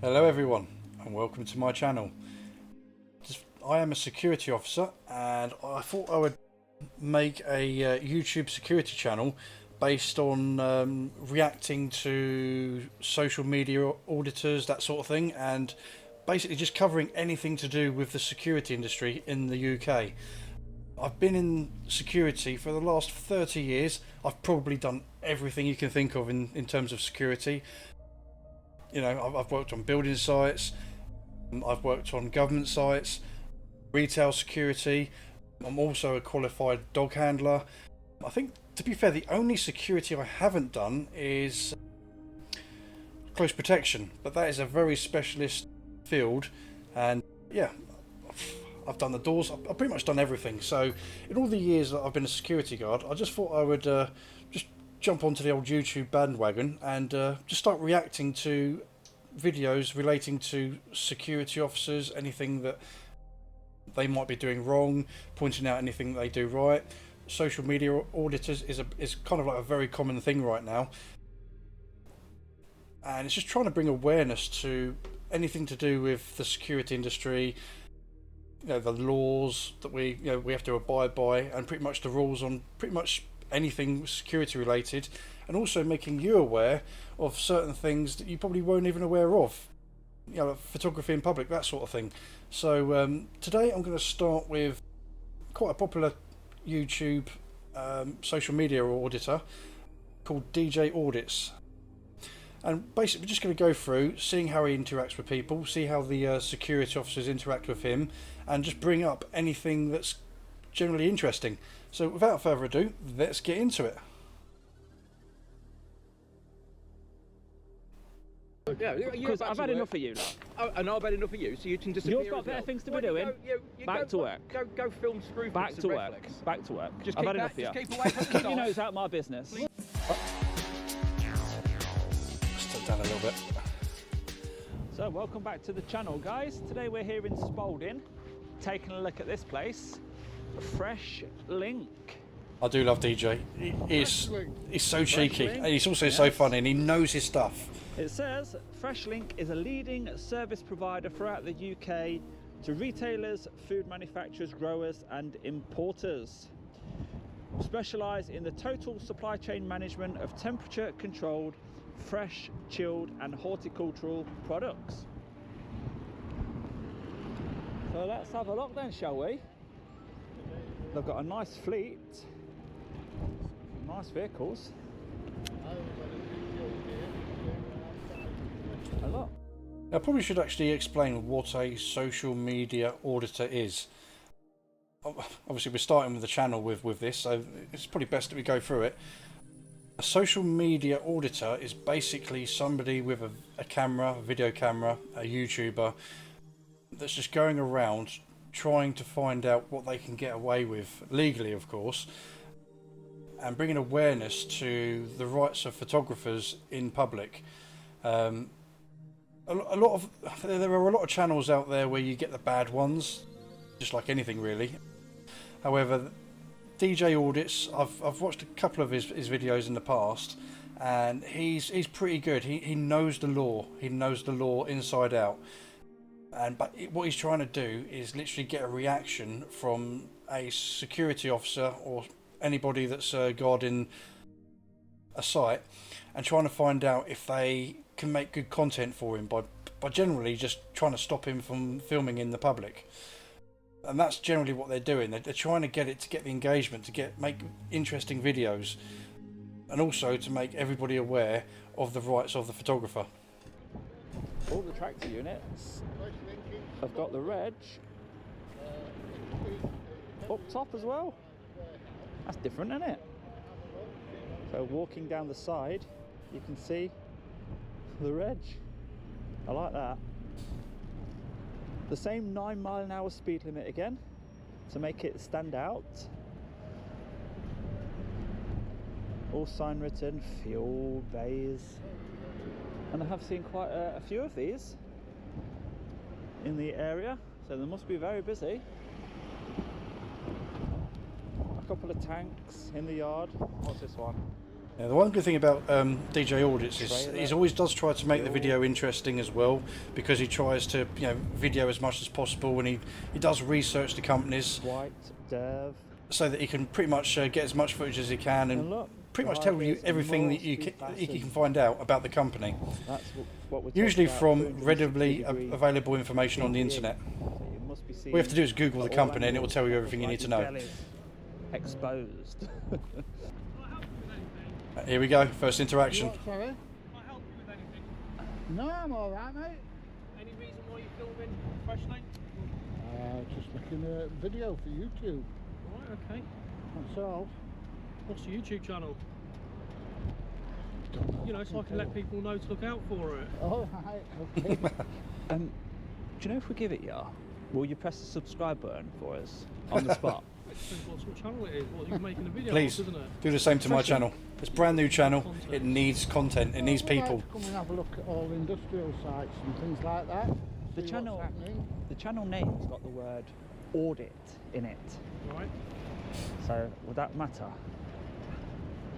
Hello everyone and welcome to my channel. I am a security officer and I thought I would make a YouTube security channel based on reacting to social media auditors, that sort of thing, and basically just covering anything to do with the security industry in the UK. I've been in security for the last 30 years. I've probably done everything you can think of in terms of security. You know, I've worked on building sites, I've worked on government sites, retail security. I'm also a qualified dog handler. I think, to be fair, the only security I haven't done is close protection, but that is a very specialist field. And yeah, I've done the doors. I've pretty much done everything. So in all the years that I've been a security guard, I just thought I would just jump onto the old YouTube bandwagon and just start reacting to videos relating to security officers, anything that they might be doing wrong, pointing out anything that they do right. Social media auditors is kind of like a very common thing right now, and it's just trying to bring awareness to anything to do with the security industry. You know, the laws that we have to abide by, and pretty much the rules on pretty much anything security related, and also making you aware of certain things that you probably weren't even aware of. You know, photography in public, that sort of thing. So today I'm going to start with quite a popular YouTube social media auditor called PJ Audits. And basically we're just going to go through, seeing how he interacts with people, see how the security officers interact with him, and just bring up anything that's generally interesting. So without further ado, let's get into it. Yeah, because I've had enough of you. Oh, and I've had enough of you, so you can disappear. You've got better things to be Well, doing. you Back to work. Go film screw. Back to work. Back to work. Just I've keep had that, enough of you. just keep away from the Keep your stars. nose out of my business. Step down a little bit. So welcome back to the channel, guys. Today we're here in Spalding, taking a look at this place, Fresh Link. I do love DJ. He's so cheeky, Link. and he's also so funny, and he knows his stuff. It says Fresh Link is a leading service provider throughout the UK to retailers, food manufacturers, growers and importers. Specialise in the total supply chain management of temperature controlled, fresh, chilled and horticultural products. So let's have a look then, shall we? They've got a nice fleet, nice vehicles. A lot. I probably should actually explain what a social media auditor is. Obviously we're starting with the channel with this, so it's probably best that we go through it. A social media auditor is basically somebody with a camera, a video camera, a YouTuber, that's just going around trying to find out what they can get away with, legally of course, and bringing awareness to the rights of photographers in public. There are a lot of channels out there where you get the bad ones, just like anything really. However, DJ Audits, I've watched a couple of his videos in the past, and he's pretty good. He knows the law. He knows the law inside out. But what he's trying to do is literally get a reaction from a security officer or anybody that's guarding a site, and trying to find out if they can make good content for him by generally just trying to stop him from filming in the public. And that's generally what they're doing. They're trying to get the engagement, to make interesting videos, and also to make everybody aware of the rights of the photographer. All the tractor units have got the reg up top as well. That's different, isn't it? So walking down the side, you can see the reg. I like that. The same 9-mile-an-hour speed limit again to make it stand out. All sign written, fuel bays, and I have seen quite a few of these in the area, so they must be very busy. A couple of tanks in the yard. What's this one? Yeah, the one good thing about DJ Audits is he always does try to make the video interesting as well, because he tries to video as much as possible, and he does research the companies White, Dev. so that he can pretty much get as much footage as he can and look, pretty much tell you everything that you can find out about the company. That's what we're Usually talking about, from readily 360-degree available information on the internet. So you must be All you have to do is Google the seeing company and it will all tell you angles, everything you like need to your know. belly's exposed. Here we go, first interaction. What, sorry? Can I help you with anything? No, I'm alright, mate. Any reason why you're filming Fresh Link? Just making a video for YouTube. Right, okay. That's all. What's your YouTube channel? Don't know You know, what so I can let people know to look out for it. Alright, okay. Do you know if we give it you, will you press the subscribe button for us on the spot? It depends what sort of channel it is. What you're making a video Please of, isn't it? do the same to my Fresh channel. It's a brand new channel. It needs content. It needs Well, I'd people. like to come and have a look at all industrial sites and things like that. The See channel, what's happening. the channel name's got the word audit in it. Right? So would that matter?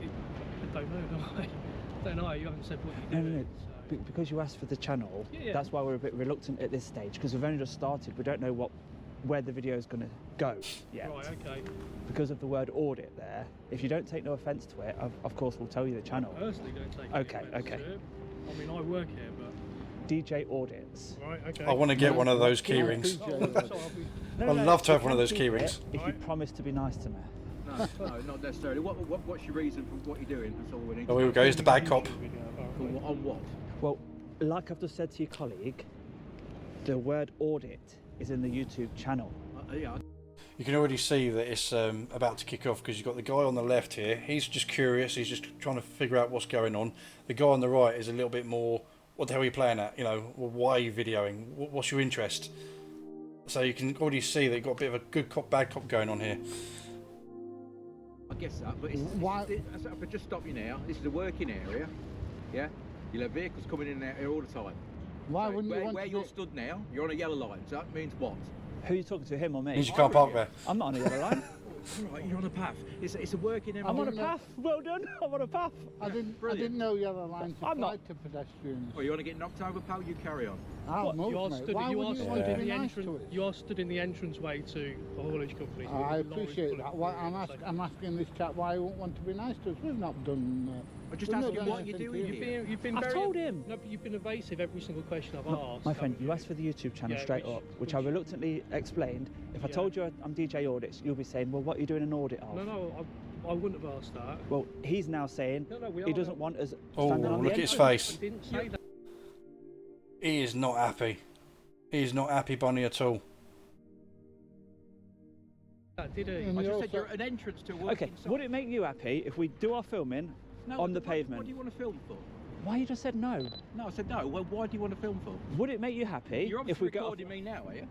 I don't know, do I? I don't know. You haven't said what No, you're no, doing. no. Because you asked for the channel, Yeah. that's why we're a bit reluctant at this stage, because we've only just started. We don't know where the video is going to go yet. Right, okay. Because of the word audit there, if you don't take no offence to it, of course we'll tell you the channel. I personally don't take Okay, any offence okay. to it. I mean, I work here, but... DJ Audits. Right, okay. I want to get one of those Can I keyrings. PJ Oh, Audits? so I'll be... No, I'd love to have you one of can those keep keyrings. it if you Right. promise to be nice to me. No, no, not necessarily. What's your reason for what you're doing? That's all we need. Oh, here we go. Here's the bad cop. On what? Well, like I've just said to your colleague, the word audit is in the YouTube channel. Yeah, You can already see that it's about to kick off, because you've got the guy on the left here. He's just curious. He's just trying to figure out what's going on. The guy on the right is a little bit more, what the hell are you playing at? Well, why are you videoing? What's your interest? So you can already see that you've got a bit of a good cop, bad cop going on here. I guess that. But Why- if I just stop you now, this is a working area. Yeah, you'll have vehicles coming in and out here all the time. Why So wouldn't you want where to you're be- stood now, you're on a yellow line. So that means what? Who are you talking to, him or me? Means you can't park there. I'm not on a yellow line. Right, you're on a path. It's a working area. I'm on a didn't know- path. Well done. I'm on a path. I didn't Brilliant. know yellow lines I'm not- applied to pedestrians. Well, you want to get knocked over, pal? You carry on. I'll What, move, You are mate. stood, Why you would are you stood want to in be the nice entrance. to us? You are stood in the entranceway to the haulage company. I with lorries appreciate pulling that. from Why, there, so- I'm asking this chap why he won't want to be nice to us. We've not done. I'm just we've not asking done what you're anything doing to you. here. You've been I've very... told him. No, but you've been evasive every single question I've asked. My friend, haven't you asked for the YouTube channel Yeah, straight which- up, which I which- reluctantly explained. If I Yeah. told you I'm DJ Audits, you'll be saying, well, what are you doing an audit of? No, I wouldn't have asked that. Well, he's now saying No, we he are doesn't now. want us Oh, standing on look the at his entrance. face. I didn't say that. He is not happy. He is not happy, Bunny, at all. Did he? And I you just said also- you're an entrance to a working Okay, site. would it make you happy if we do our filming No, on the what- pavement? What do you want to film for? Why you just said no? No, I said no. Well, why do you want to film for? Would it make you happy You're if obviously we got? recording me now, are you?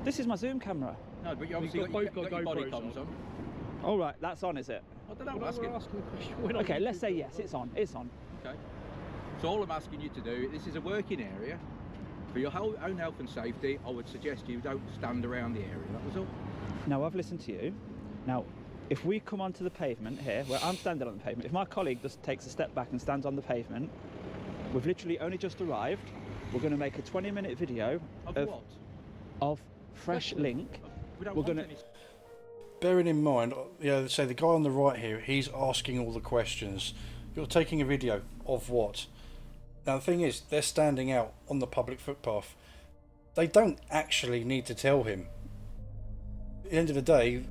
This is my Zoom camera. No, but you obviously got got, both your body GoPros comms on. on. All right, that's on, is it? I don't know. We're I'm asking. asking a question. We're not Okay, let's YouTube. say yes. It's on. It's on. Okay. So all I'm asking you to do, this is a working area. For your own health and safety, I would suggest you don't stand around the area. That was all. Now I've listened to you. Now, if we come onto the pavement here, where I'm standing on the pavement, if my colleague just takes a step back and stands on the pavement, we've literally only just arrived. We're going to make a 20-minute video Of what? of Fresh Link. We don't We're want gonna- any. Bearing in mind, say the guy on the right here, he's asking all the questions. You're taking a video of what? Now the thing is, they're standing out on the public footpath. They don't actually need to tell him. At the end of the day,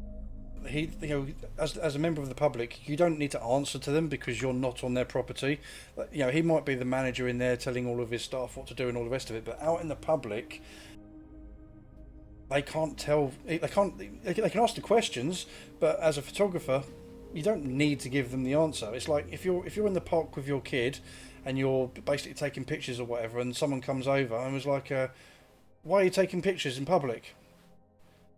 as a member of the public, you don't need to answer to them because you're not on their property. He might be the manager in there telling all of his staff what to do and all the rest of it, but out in the public, they can't tell. They can ask the questions, but as a photographer, you don't need to give them the answer. It's like if you're in the park with your kid, and you're basically taking pictures or whatever, and someone comes over and was like, "Why are you taking pictures in public?"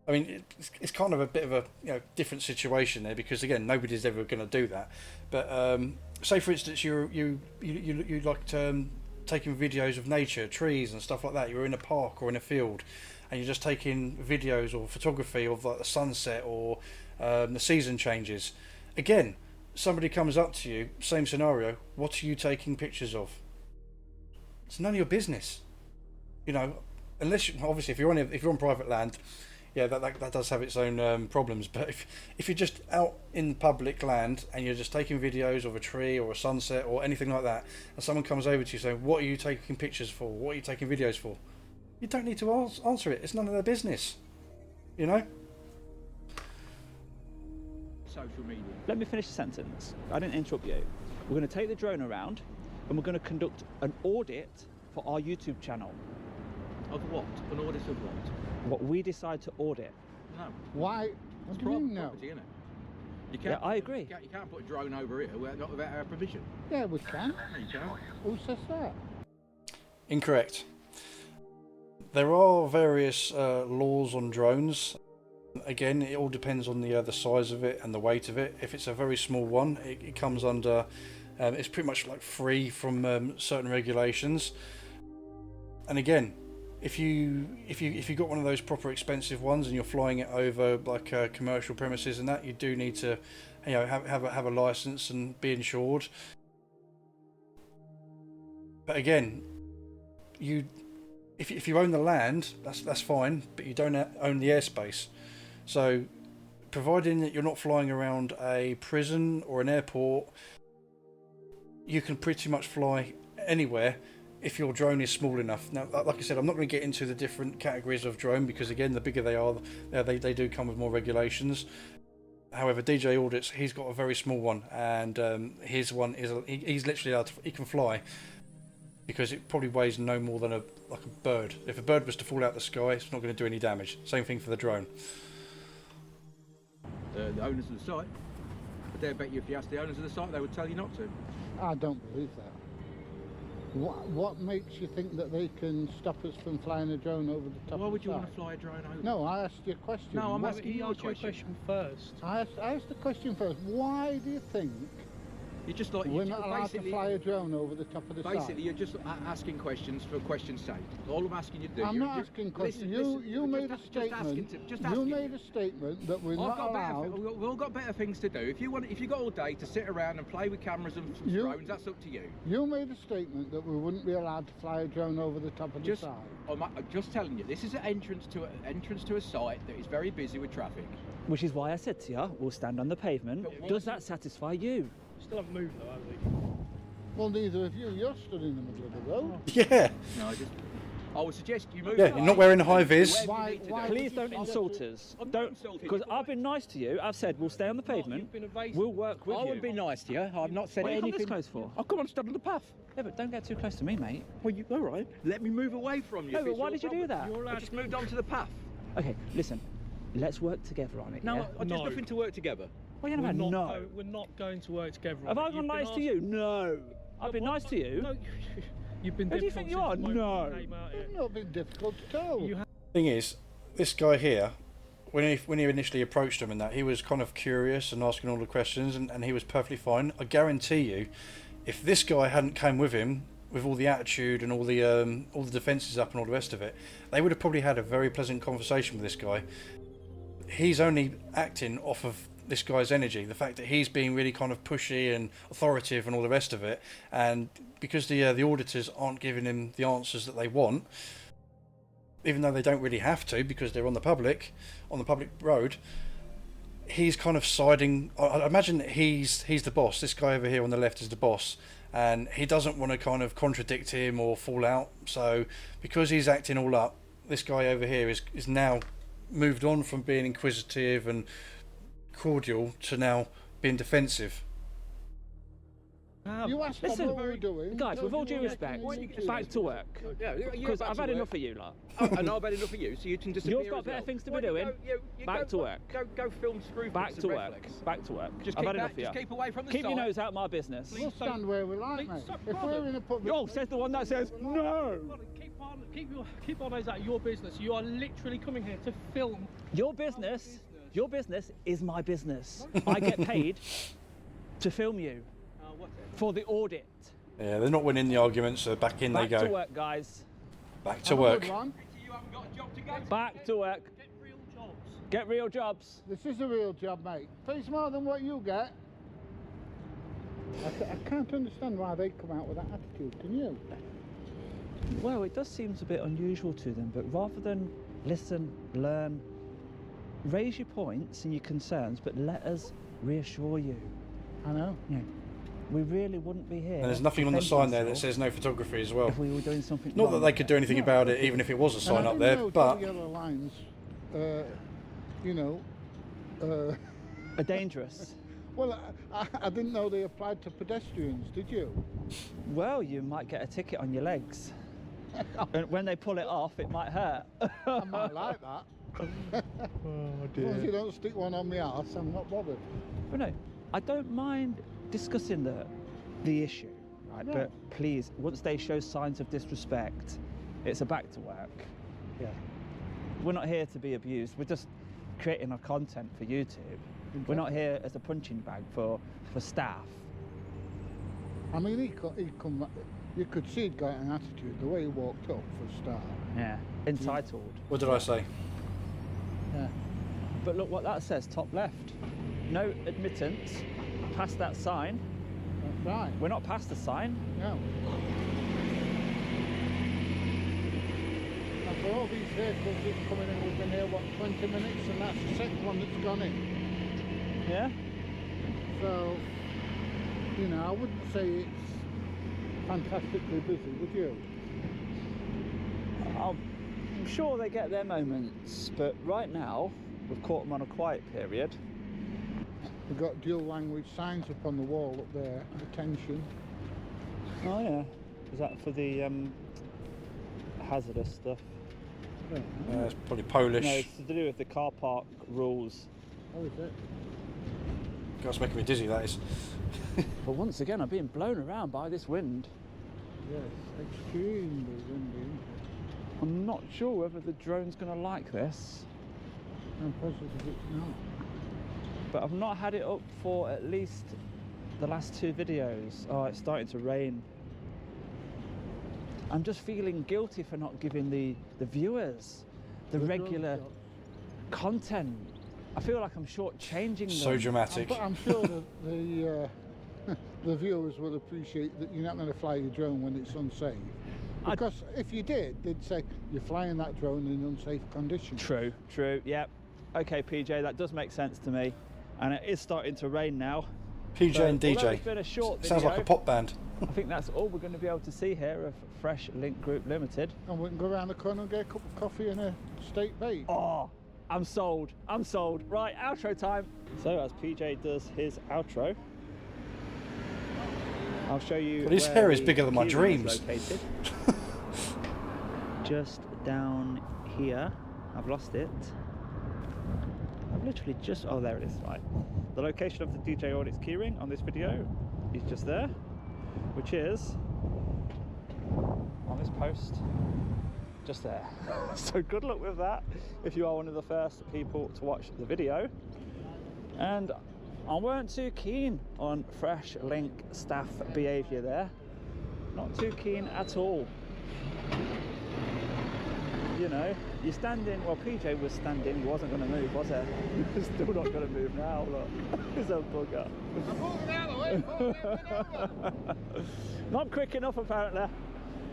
I mean, it's kind of a bit of a different situation there, because again, nobody's ever going to do that. But say for instance, you liked taking videos of nature, trees and stuff like that. You're in a park or in a field, and you're just taking videos or photography of like the sunset or the season changes. Again, somebody comes up to you, same scenario, what are you taking pictures of? It's none of your business. You know, unless obviously if you're on private land, yeah, that does have its own problems. But if you're just out in public land and you're just taking videos of a tree or a sunset or anything like that, and someone comes over to you saying, "What are you taking pictures for? What are you taking videos for?" You don't need to answer it. It's none of their business. You know. Social media. Let me finish the sentence. I didn't interrupt you. We're going to take the drone around and we're going to conduct an audit for our YouTube channel. Of what? An audit of what? What we decide to audit. No. Why? What do you mean no? Property, innit? You Yeah, I agree. You can't put a drone over here not without our permission. Yeah, we can. No, you can't. Who says that? Incorrect. There are various laws on drones. Again, it all depends on the size of it and the weight of it. If it's a very small one, it comes under. It's pretty much like free from certain regulations. And again, if you got one of those proper expensive ones and you're flying it over like commercial premises and that, you do need to, you know, have a license and be insured. But again, if you own the land, that's fine, but you don't own the airspace. So, providing that you're not flying around a prison or an airport, you can pretty much fly anywhere if your drone is small enough. Now, like I said, I'm not going to get into the different categories of drone because, again, the bigger they are, they do come with more regulations. However, DJ Audits, he's got a very small one, and his one is he's literally allowed he can fly because it probably weighs no more than a bird. If a bird was to fall out the sky, it's not going to do any damage. Same thing for the drone. The owners of the site. But I bet you if you asked the owners of the site, they would tell you not to. I don't believe that. What makes you think that they can stop us from flying a drone over the top Why of would the you site? want to fly a drone over? No, I asked you a question. No, I'm What- asking He you a asked you a question. question first. I asked the question first. Why do you think You're just like we're not allowed to fly a drone over the top of the Basically, site? you're just asking questions for question's sake. All I'm asking you to do. I'm not asking questions. You made a statement. You made a statement that we're not allowed. We've all got better things to do. If you got all day to sit around and play with cameras and drones, that's up to you. You made a statement that we wouldn't be allowed to fly a drone over the top of the site. I'm just telling you, this is an entrance to a site that is very busy with traffic. Which is why I said to you, we'll stand on the pavement. Does that satisfy you? Still haven't moved though, have we? Well, neither of you. You're stood in the middle of the road. Yeah. No, I would suggest you move. Yeah, you're not wearing a high vis. Why Please don't insult us. Don't, because I've been nice to you. I've said we'll stay on the pavement. You've been evasive. We'll work with I you. would be nice to you. I've not said What are you anything. coming this close for? I'll come on, stand on the path. Yeah, but don't get too close to me, mate. Well, all right. Let me move away from you. No, if but it's why your did you do problem. that? You're I allowed just to moved onto the path. Okay, listen. Let's work together on it. No, yeah? there's No. nothing to work together. What are you We're on not, about? No. we're not going to work together. Have on I it. been You've nice asked- to you? No. I've been nice to you. No, you've been Who do you difficult think you since are? the moment No. you came out here. It's not been difficult at all. You have Thing is, this guy here, when he initially approached him and that, he was kind of curious and asking all the questions, and he was perfectly fine. I guarantee you, if this guy hadn't come with him with all the attitude and all the defences up and all the rest of it, they would have probably had a very pleasant conversation with this guy. He's only acting off of this guy's energy, the fact that he's being really kind of pushy and authoritative and all the rest of it, and because the auditors aren't giving him the answers that they want, even though they don't really have to because they're on the public road, he's kind of siding. I imagine that he's the boss. This guy over here on the left is the boss, and he doesn't want to kind of contradict him or fall out. So because he's acting all up, this guy over here is now moved on from being inquisitive and cordial to now being defensive. You asked Listen, what we were doing. Guys, with all due You respect, reckon back to work. Yeah, Because I've had enough of you lot. And I've had enough of you, so you can disappear. You've got as better well. things to be Why don't you doing. you Back to work. Go film Screwfix Back and to work. Redflex. Back to work. Just I've keep had enough that. of you. Just keep away from the Keep your site. nose out of my business. We'll stand where we like, mate. If we're in a public... Yo, says the one that says no. Keep on eyes out of your business. You are literally coming here to film. Your business is my business. I get paid to film you for the audit. Yeah, they're not winning the argument, so back in they Back to go. work, guys. Back to Have a work. good one. You haven't got a job to go to. Back to work. Get real jobs. Get real jobs. This is a real job, mate. Pays more than what you get. I can't understand why they come out with that attitude, can you? Well, it does seem a bit unusual to them, but rather than listen, learn, raise your points and your concerns, but let us reassure you. I know. Yeah. We really wouldn't be here. And there's nothing on the sign there that defending says no photography as well. if we were doing something Not that wrong. they could do anything No. about it, even if it was a sign And I up didn't there, know but double yellow lines, you know, Are dangerous. well, I didn't know they applied to pedestrians, did you? Well, you might get a ticket on your legs. And when they pull it off, it might hurt. I might like that. Oh As long as you don't stick one on my arse, I'm not bothered. But no, I don't mind discussing the issue, right? No. But please, once they show signs of disrespect, it's a back to work. Yeah. We're not here to be abused. We're just creating our content for YouTube. We're not here as a punching bag for staff. I mean, he come. You could see he'd got an attitude. The way he walked up for a start. Yeah. Entitled. what did I say? Yeah. But look what that says, top left. No admittance past that sign. That's right. We're not past the sign. No. And for all these vehicles that's coming in, we've been here, what, 20 minutes, and that's the second one that's gone in. Yeah? So, you know, I wouldn't say it's fantastically busy, would you? I'm sure they get their moments, but right now we've caught them on a quiet period. We've got dual language signs up on the wall up there, attention. Oh yeah. Is that for the hazardous stuff? It's probably Polish. No, it's to do with the car park rules. Oh, is it? That's making me dizzy, that is. But once again, I'm being blown around by this wind. Yes, extremely windy. I'm not sure whether the drone's going to like this, I'm positive it's not. but I've not had it up for at least the last 2 videos. Oh, it's starting to rain. I'm just feeling guilty for not giving the viewers the The regular drone content. I feel like I'm shortchanging So them. dramatic. I'm sure that the viewers will appreciate that you're not going to fly your drone when it's unsafe. Because if you did, they'd say you're flying that drone in unsafe conditions. True, yep. Okay, PJ, that does make sense to me. And it is starting to rain now. PJ So, and although DJ. it's been a short video, Sounds like a pop band. I think that's all we're going to be able to see here of Fresh Link Group Limited. And we can go around the corner and get a cup of coffee and a steak bake. Oh, I'm sold. Right, outro time. So as PJ does his outro, I'll show you. Well, his where hair is the bigger than my keyring is dreams. located. Just down here. I've lost it. I've literally just. Oh, there it is. Right. The location of the PJ Audits keyring on this video is just there, which is on this post. Just there. So good luck with that if you are one of the first people to watch the video. And I weren't too keen on Fresh Link staff behaviour there. Not too keen at all. You know, you're standing, well PJ was standing, he wasn't going to move, was he? He's still not going to move now, look. He's a bugger. I'm moving out of the way. Not quick enough apparently.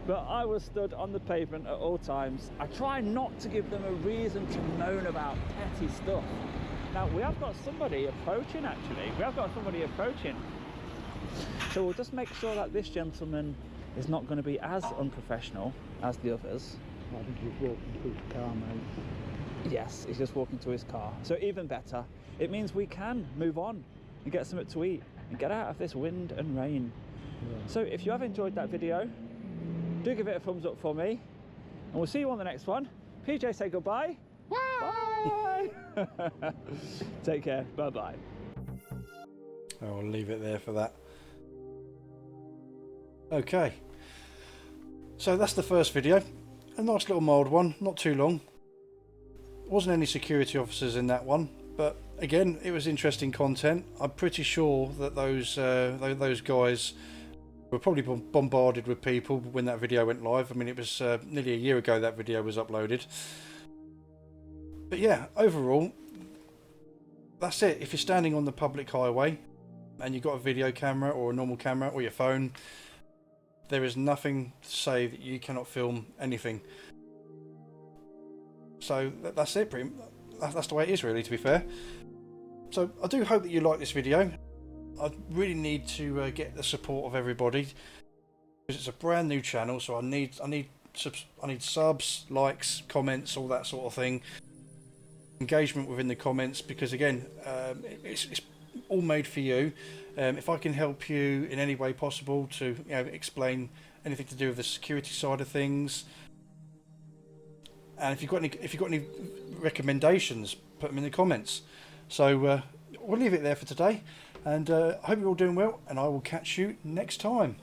But I was stood on the pavement at all times. I try not to give them a reason to moan about petty stuff. Now, we have got somebody approaching, actually. So we'll just make sure that this gentleman is not going to be as unprofessional as the others. I think he's walking to his car, mate. Yes, he's just walking to his car. So even better, it means we can move on and get something to eat and get out of this wind and rain. Yeah. So if you have enjoyed that video, do give it a thumbs up for me, and we'll see you on the next one. PJ, say goodbye. Bye. Take care. Bye-bye. I'll leave it there for that. Okay. So that's the first video. A nice little mild one, not too long. Wasn't any security officers in that one, but again, it was interesting content. I'm pretty sure that those guys were probably bombarded with people when that video went live. I mean, it was nearly a year ago that video was uploaded. But yeah, overall, that's it. If you're standing on the public highway, and you've got a video camera or a normal camera or your phone, there is nothing to say that you cannot film anything. So that's it, that's the way it is, really, to be fair. So I do hope that you like this video. I really need to get the support of everybody, because it's a brand new channel, so I need subs, likes, comments, all that sort of thing. Engagement within the comments, because again, it's all made for you. If I can help you in any way possible to explain anything to do with the security side of things, and if you've got any recommendations, put them in the comments. So we'll leave it there for today, and I hope you're all doing well, and I will catch you next time.